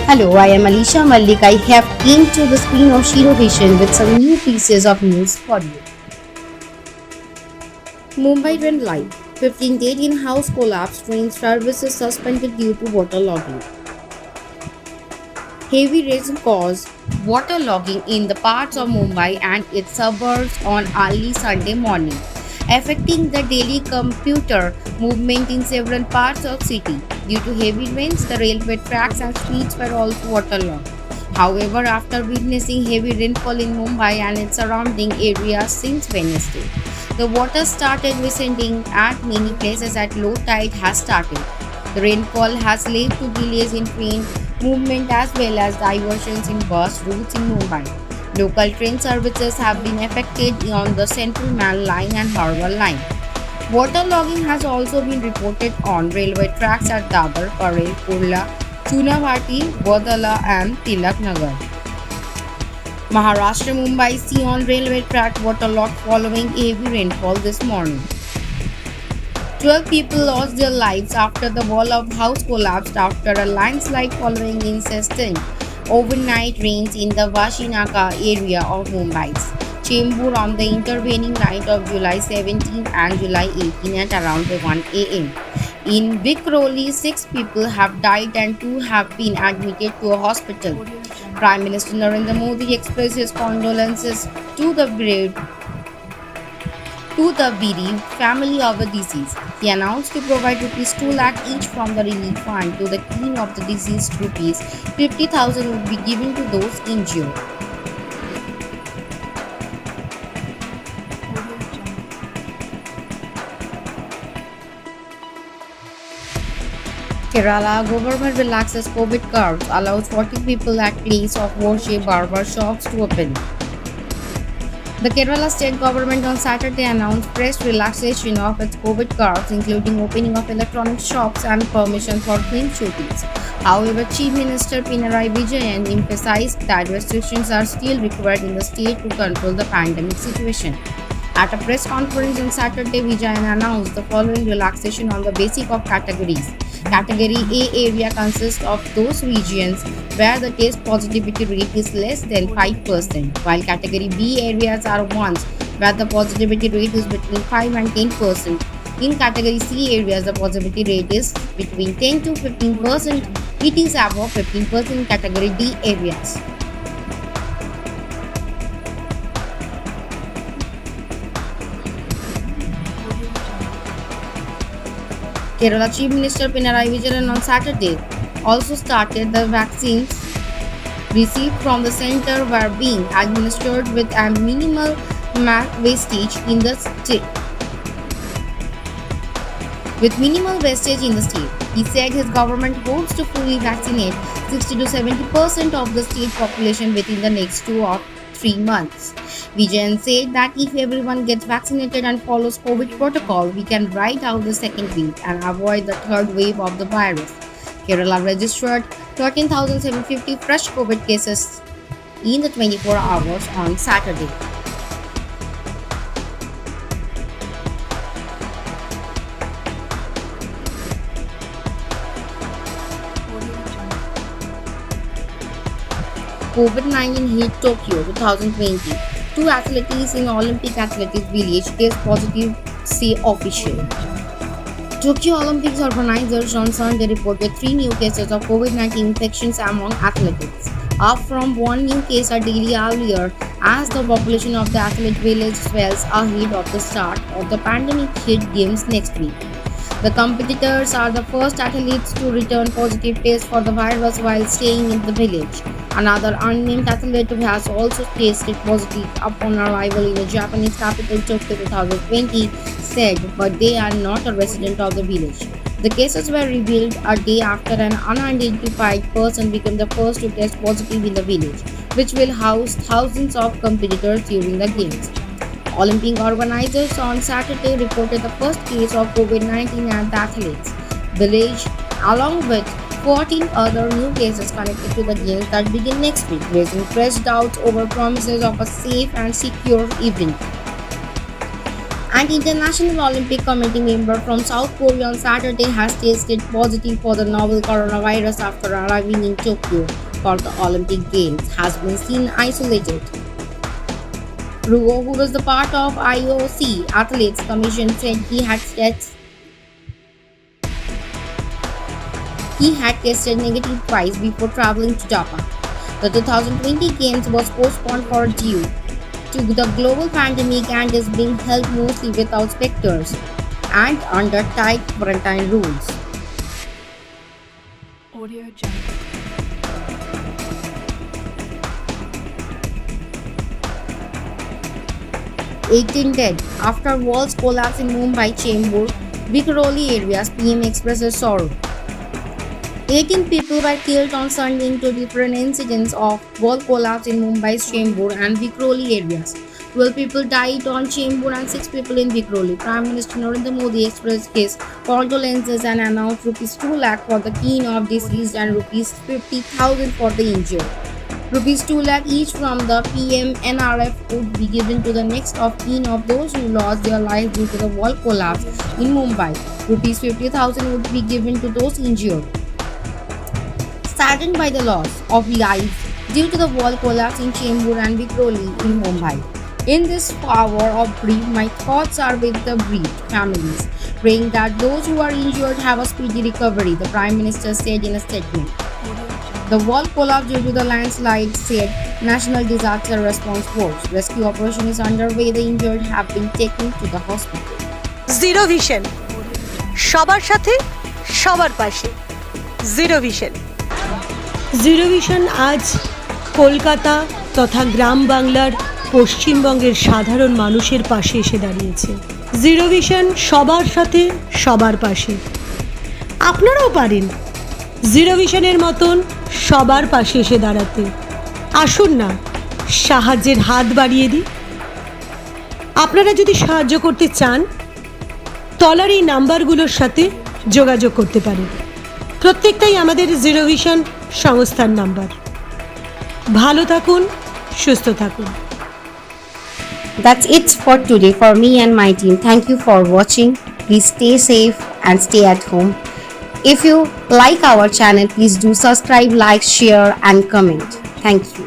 Hello, I am Alisha Malik. I have came to the screen of Shiro Vision with some new pieces of news for you. Mumbai went live. 15 days in-house collapse, train services suspended due to waterlogging. Heavy rain caused waterlogging in the parts of Mumbai and its suburbs on early Sunday morning, affecting the daily commuter movement in several parts of city. Due to heavy rains, the railway tracks and streets were also waterlogged. However, after witnessing heavy rainfall in Mumbai and its surrounding areas since Wednesday, the water started receding at many places at low tide has started. The rainfall has led to delays in train movement as well as diversions in bus routes in Mumbai. Local train services have been affected on the Central Man Line and Harbour Line. Waterlogging has also been reported on railway tracks at Dabar, Parel, Kurla, Chunabhati, Wadala and Tilak Nagar. Maharashtra Mumbai sea on railway track waterlogged following heavy rainfall this morning. 12 people lost their lives after the wall of house collapsed after a landslide following incessant overnight rains in the Vashinaka area of Mumbai's Chembur on the intervening night of July 17 and July 18 at around 1 am. In Vikhroli, 6 people have died and 2 have been admitted to a hospital. Prime Minister Narendra Modi expressed his condolences to the bereaved family of the deceased. He announced to provide rupees 2 lakh each from the relief fund to the kin of the deceased. Rupees 50,000 would be given to those injured. Kerala government relaxes COVID curbs, allows 40 people at place of worship barber shops to open. The Kerala state government on Saturday announced fresh relaxation of its COVID curbs, including opening of electronic shops and permission for film shootings. However, Chief Minister Pinarayi Vijayan emphasized that restrictions are still required in the state to control the pandemic situation. At a press conference on Saturday, Vijayan announced the following relaxation on the basis of categories. Category A area consists of those regions where the test positivity rate is less than 5%, while Category B areas are ones where the positivity rate is between 5 and 10%. In Category C areas, the positivity rate is between 10 to 15%. It is above 15% in Category D areas. Kerala Chief Minister Pinarayi Vijayan on Saturday also started the vaccines received from the center were being administered with a minimal wastage in the state. He said his government hopes to fully vaccinate 60 to 70% of the state population within the next 2 or 3 months. Vijayan said that if everyone gets vaccinated and follows COVID protocol, we can ride out the second wave and avoid the third wave of the virus. Kerala registered 13,750 fresh COVID cases in the 24 hours on Saturday. COVID-19 hit Tokyo 2020. 2 athletes in Olympic Athletics Village test positive, say official. Tokyo Olympics organizers on Sunday reported 3 new cases of COVID-19 infections among athletes, up from 1 new case a day earlier, as the population of the athlete village swells ahead of the start of the pandemic hit games next week. The competitors are the first athletes to return positive tests for the virus while staying in the village. Another unnamed athlete who has also tested positive upon arrival in the Japanese capital Tokyo 2020 said, but they are not a resident of the village. The cases were revealed a day after an unidentified person became the first to test positive in the village, which will house thousands of competitors during the games. Olympic organizers on Saturday reported the first case of COVID-19 at the athletes' village, along with 14 other new cases connected to the games that begin next week, raising fresh doubts over promises of a safe and secure event. An International Olympic Committee member from South Korea on Saturday has tested positive for the novel coronavirus after arriving in Tokyo for the Olympic Games, has been seen isolated. Rugo, who was the part of IOC Athletes Commission, said he had tested negative twice before traveling to Japan. The 2020 Games was postponed for due to the global pandemic and is being held mostly without spectators and under tight quarantine rules. Audio Jungle. 18 dead after walls collapse in Mumbai Chembur, Vikhroli areas. PM expresses sorrow. 18 people were killed on Sunday in two different incidents of wall collapse in Mumbai's Chembur and Vikhroli areas. 12 people died on Chembur and 6 people in Vikhroli. Prime Minister Narendra Modi expressed his condolences and announced rupees 2 lakh for the keen of deceased and rupees 50,000 for the injured. Rupees 2 lakh each from the PM NRF would be given to the next of kin of those who lost their lives due to the wall collapse in Mumbai. Rupees 50,000 would be given to those injured. Saddened by the loss of lives due to the wall collapse in Chembur and Vikhroli in Mumbai. In this hour of grief, my thoughts are with the bereaved families, praying that those who are injured have a speedy recovery, the Prime Minister said in a statement. The wall collapsed due to the landslide, said National Disaster Response Force. Rescue operation is underway. The injured have been taken to the hospital. Zero vision, সবার সাথে সবার পাশে। Zero vision. Zero vision আজ কলকাতা তথা গ্রাম বাংলার পশ্চিমবঙ্গের সাধারণ মানুষের পাশে এসে দাঁড়িয়েছে। জিরো ভিশন সবার সাথে সবার পাশে। আপনারাও পারেন জিরো ভিশনের মতন সবার পাশে এসে দাঁড়াতে। আসুন না সাহায্যের হাত বাড়িয়ে দিই। আপনারা যদি সাহায্য করতে চান তলার এই নাম্বারগুলোর সাথে যোগাযোগ করতে পারেন। প্রত্যেকটাই আমাদের জিরো ভিশন সংস্থার নাম্বার। ভালো থাকুন, সুস্থ থাকুন। That's it for today for me and my team. Thank you for watching. Please stay safe and stay at home. If you like our channel, please do subscribe, like, share and comment. Thank you.